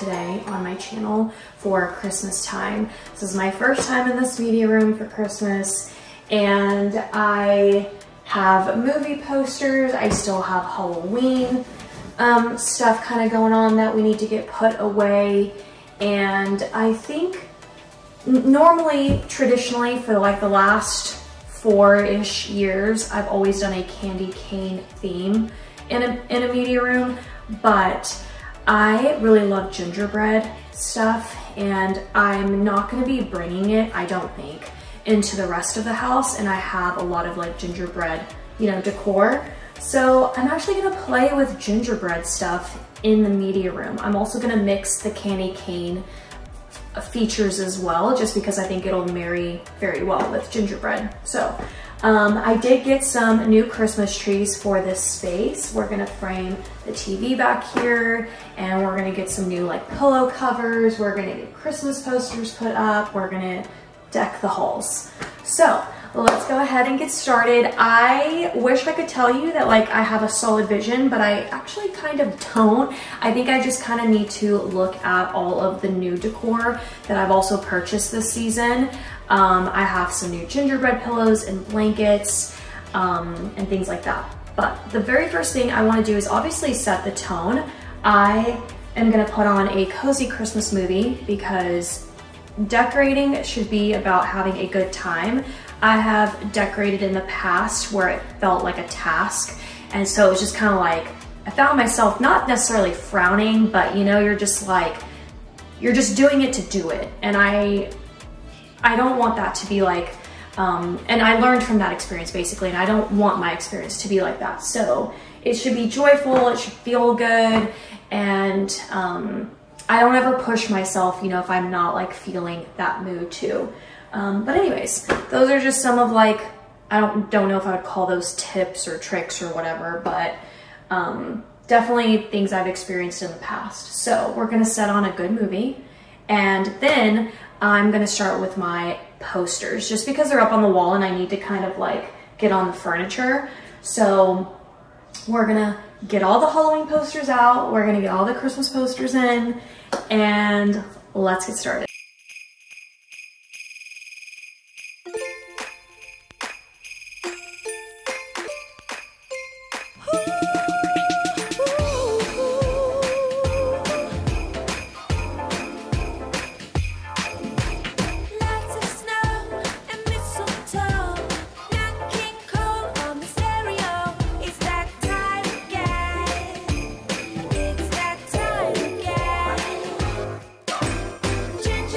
today on my channel for Christmas time. This is my first time in this media room for Christmas, and I have movie posters. I still have Halloween stuff kind of going on that we need to get put away. And I think normally, traditionally, for like the last 4-ish years, I've always done a candy cane theme in a media room, but I really love gingerbread stuff, and I'm not gonna be bringing it, I don't think, into the rest of the house. And I have a lot of like gingerbread, you know, decor. So I'm actually gonna play with gingerbread stuff in the media room. I'm also gonna mix the candy cane features as well, just because I think it'll marry very well with gingerbread. So I did get some new Christmas trees for this space. We're gonna frame the TV back here, and we're gonna get some new like pillow covers. We're gonna get Christmas posters put up. We're gonna deck the halls. So let's go ahead and get started. I wish I could tell you that like I have a solid vision, but I actually kind of don't. I think I just kind of need to look at all of the new decor that I've also purchased this season. I have some new gingerbread pillows and blankets and things like that. But the very first thing I want to do is obviously set the tone. I am going to put on a cozy Christmas movie because decorating should be about having a good time. I have decorated in the past where it felt like a task, and so it was just kind of like, I found myself not necessarily frowning, but you know, you're just like, you're just doing it to do it. And I don't want that to be like, and I learned from that experience basically, and I don't want my experience to be like that. So it should be joyful, it should feel good, and I don't ever push myself, you know, if I'm not like feeling that mood too. But anyways, those are just some of like, I don't know if I would call those tips or tricks or whatever, but definitely things I've experienced in the past. So we're gonna set on a good movie, and then I'm gonna start with my posters just because they're up on the wall and I need to kind of like get on the furniture. So we're gonna get all the Halloween posters out, we're gonna get all the Christmas posters in, and let's get started. Gingerbread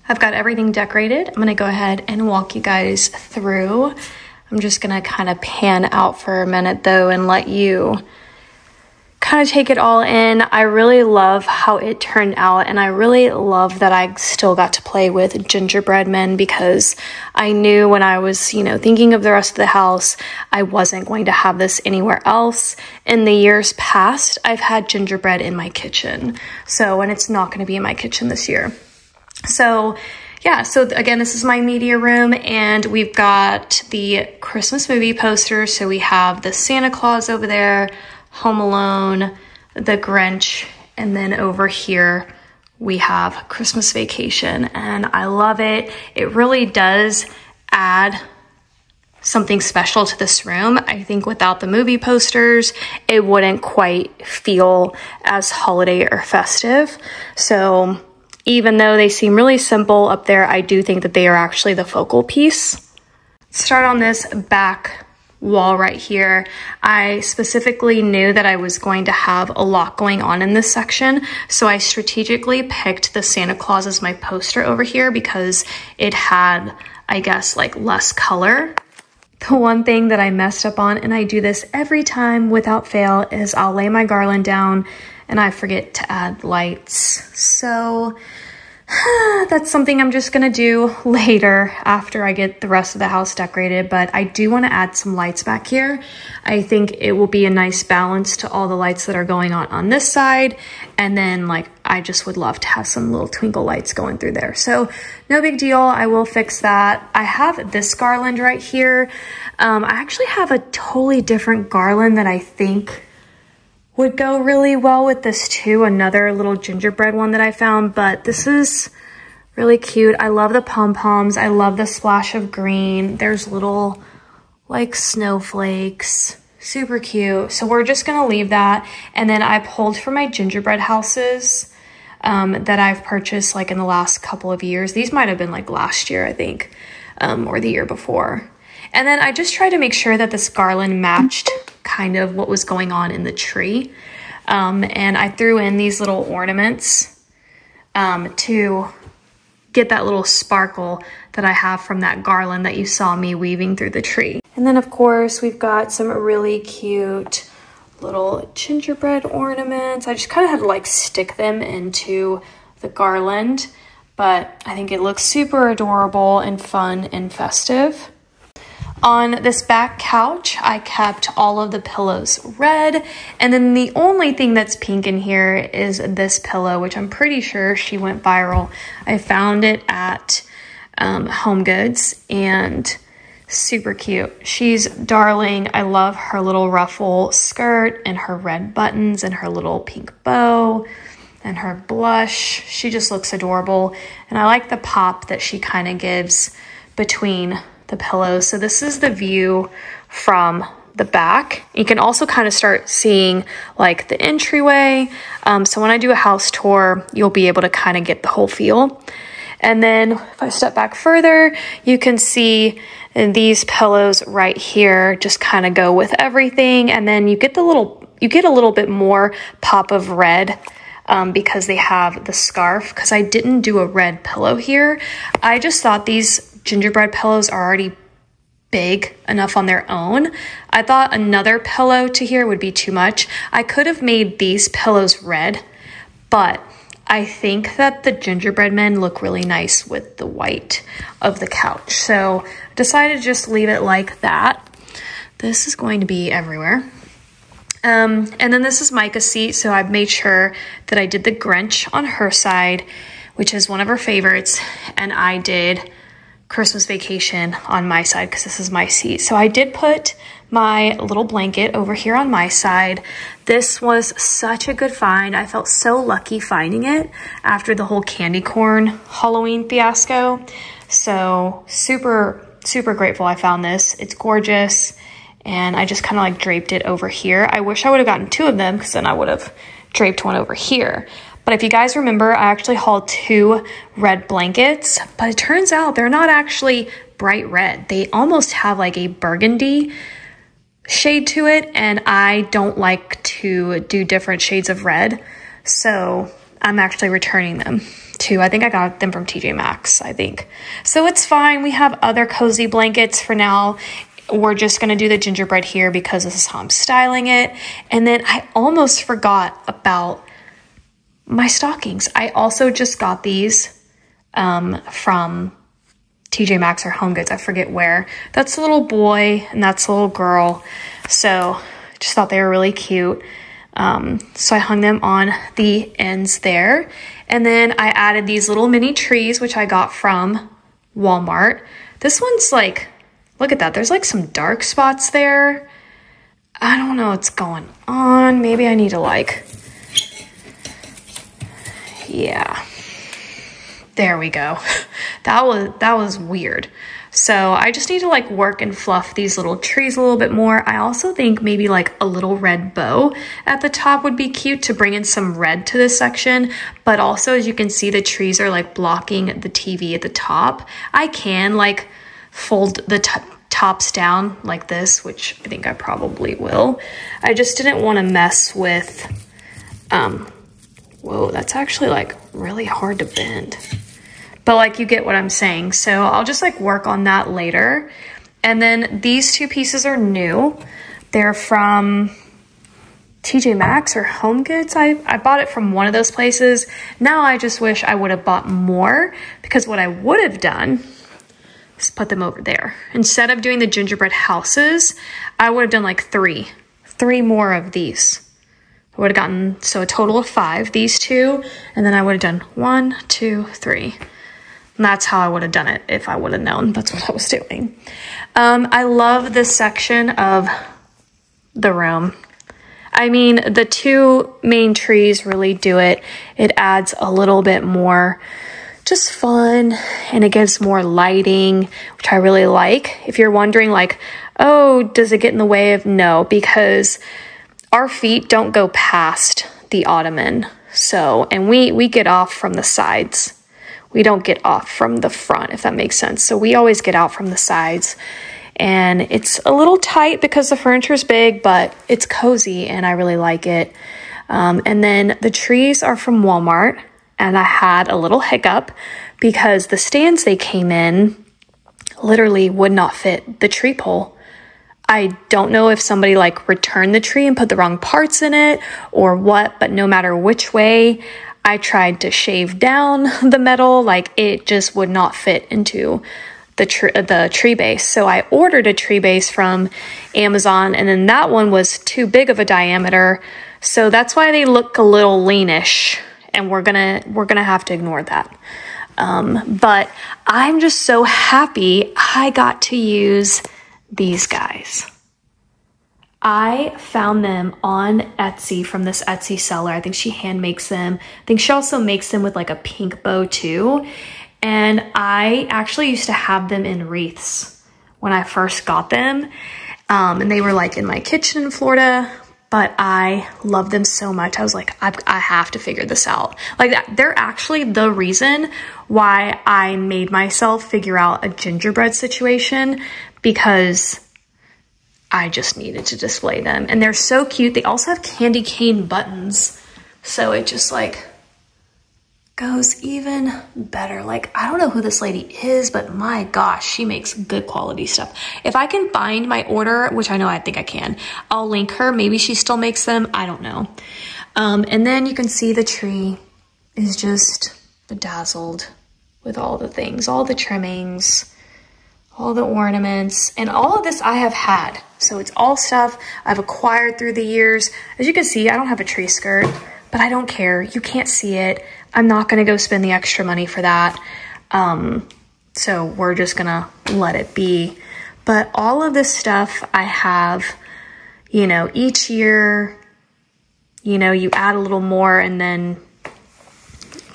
I've got everything decorated. I'm gonna go ahead and walk you guys through. I'm just gonna kind of pan out for a minute though and let you kind of take it all in. I really love how it turned out, and I really love that I still got to play with gingerbread men, because I knew when I was, you know, thinking of the rest of the house, I wasn't going to have this anywhere else. In the years past, I've had gingerbread in my kitchen, and it's not going to be in my kitchen this year. So yeah, so again, this is my media room, and we've got the Christmas movie posters. So we have the Santa Claus over there, Home Alone, the Grinch, and then over here we have Christmas Vacation, and I love it. It really does add something special to this room. I think without the movie posters, it wouldn't quite feel as holiday or festive. So even though they seem really simple up there, I do think that they are actually the focal piece. Let's start on this back wall right here. I specifically knew that I was going to have a lot going on in this section, so I strategically picked the Santa Claus as my poster over here because it had, I guess, like less color. The one thing that I messed up on, and I do this every time without fail, is I'll lay my garland down and I forget to add lights. So that's something I'm just gonna do later after I get the rest of the house decorated, but I do want to add some lights back here. I think it will be a nice balance to all the lights that are going on this side, and then like I just would love to have some little twinkle lights going through there. So no big deal, I will fix that. I have this garland right here. I actually have a totally different garland that I think would go really well with this too, another little gingerbread one that I found, but this is really cute. I love the pom-poms. I love the splash of green. There's little like snowflakes, super cute. So we're just gonna leave that. And then I pulled from my gingerbread houses that I've purchased like in the last couple of years. These might have been like last year, I think, or the year before. And then I just tried to make sure that this garland matched kind of what was going on in the tree. And I threw in these little ornaments to get that little sparkle that I have from that garland that you saw me weaving through the tree. And then of course we've got some really cute little gingerbread ornaments. I just kind of had to like stick them into the garland, but I think it looks super adorable and fun and festive. On this back couch, I kept all of the pillows red, and then the only thing that's pink in here is this pillow, which I'm pretty sure she went viral. I found it at Home Goods, and super cute. She's darling. I love her little ruffle skirt and her red buttons and her little pink bow and her blush. She just looks adorable, and I like the pop that she kind of gives between the pillows. So this is the view from the back. You can also kind of start seeing like the entryway. So when I do a house tour, you'll be able to kind of get the whole feel. And then if I step back further, you can see these pillows right here just kind of go with everything. And then you get a little bit more pop of red because they have the scarf, because I didn't do a red pillow here. I just thought these gingerbread pillows are already big enough on their own. I thought another pillow to here would be too much. I could have made these pillows red, but I think that the gingerbread men look really nice with the white of the couch. So I decided to just leave it like that. This is going to be everywhere. And then this is Micah's seat. So I've made sure that I did the Grinch on her side, which is one of her favorites. And I did Christmas Vacation on my side because this is my seat. So I did put my little blanket over here on my side. This was such a good find. I felt so lucky finding it after the whole candy corn Halloween fiasco. So super, super grateful I found this. It's gorgeous. And I just kind of like draped it over here. I wish I would have gotten two of them because then I would have draped one over here. But if you guys remember, I actually hauled 2 red blankets, but it turns out they're not actually bright red. They almost have like a burgundy shade to it, and I don't like to do different shades of red. So I'm actually returning them to, I think I got them from TJ Maxx, I think. So it's fine. We have other cozy blankets for now. We're just going to do the gingerbread here because this is how I'm styling it. And then I almost forgot about my stockings. I also just got these from TJ Maxx or Home Goods. I forget where. That's a little boy and that's a little girl. So just thought they were really cute. So I hung them on the ends there. And then I added these little mini trees, which I got from Walmart. This one's like, look at that. There's like some dark spots there. I don't know what's going on. Maybe I need to like, yeah, there we go. That was weird. So I just need to like work and fluff these little trees a little bit more. I also think maybe like a little red bow at the top would be cute to bring in some red to this section. But also, as you can see, the trees are like blocking the TV at the top. I can like fold the tops down like this, which I think I probably will. I just didn't want to mess with, whoa, that's actually like really hard to bend. But like, you get what I'm saying. So I'll just like work on that later. And then these two pieces are new. They're from TJ Maxx or Home Goods. I bought it from one of those places. Now I just wish I would have bought more, because what I would have done is put them over there. Instead of doing the gingerbread houses, I would have done like three more of these. I would have gotten, so a total of 5, these 2, and then I would have done 1, 2, 3. And that's how I would have done it if I would have known that's what I was doing. I love this section of the room. I mean, the 2 main trees really do it. It adds a little bit more just fun, and it gives more lighting, which I really like. If you're wondering like, oh, does it get in the way of? No, because our feet don't go past the ottoman. So, and we get off from the sides. We don't get off from the front, if that makes sense. So we always get out from the sides, and it's a little tight because the furniture is big, but it's cozy and I really like it. And then the trees are from Walmart, and I had a little hiccup because the stands they came in literally would not fit the tree pole. I don't know if somebody like returned the tree and put the wrong parts in it or what, but no matter which way I tried to shave down the metal, like it just would not fit into the tree base. So I ordered a tree base from Amazon, and then that one was too big of a diameter. So that's why they look a little leanish, and we're gonna have to ignore that. But I'm just so happy I got to use these guys. I found them on Etsy from this Etsy seller. I think she hand makes them. I think she also makes them with like a pink bow too. And I actually used to have them in wreaths when I first got them. And they were like in my kitchen in Florida, but I love them so much. I was like, I have to figure this out. Like they're actually the reason why I made myself figure out a gingerbread situation, because I just needed to display them. And they're so cute. They also have candy cane buttons. So it just like goes even better. Like, I don't know who this lady is, but my gosh, she makes good quality stuff. If I can find my order, which I think I can, I'll link her. Maybe she still makes them. I don't know. And then you can see the tree is just bedazzled with all the things, all the trimmings, all the ornaments, and all of this I have had. So it's all stuff I've acquired through the years. As you can see, I don't have a tree skirt, but I don't care. You can't see it. I'm not gonna go spend the extra money for that. So we're just gonna let it be. But all of this stuff I have, you know, each year, you know, you add a little more, and then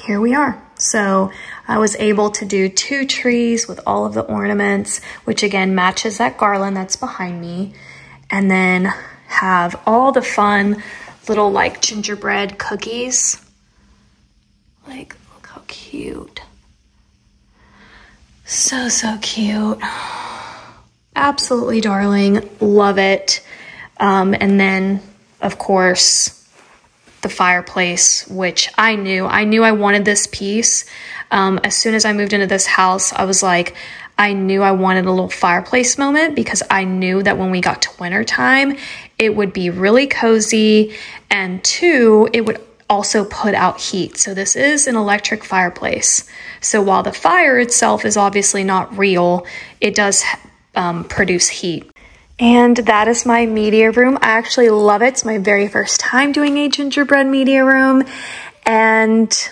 here we are. So I was able to do 2 trees with all of the ornaments, which again matches that garland that's behind me, and then have all the fun little like gingerbread cookies. Like, look how cute. So, so cute. Absolutely darling. Love it. And then, of course, the fireplace, which I knew I wanted this piece. As soon as I moved into this house, I was like, I knew I wanted a little fireplace moment because I knew that when we got to winter time, it would be really cozy, and 2, it would also put out heat. So this is an electric fireplace. So while the fire itself is obviously not real, it does produce heat. And that is my media room. I actually love it. It's my very first time doing a gingerbread media room, and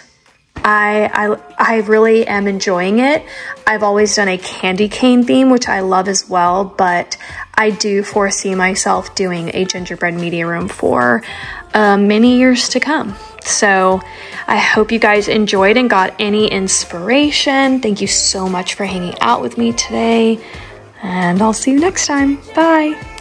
I really am enjoying it. I've always done a candy cane theme, which I love as well, but I do foresee myself doing a gingerbread media room for many years to come. So I hope you guys enjoyed and got any inspiration. Thank you so much for hanging out with me today, and I'll see you next time. Bye.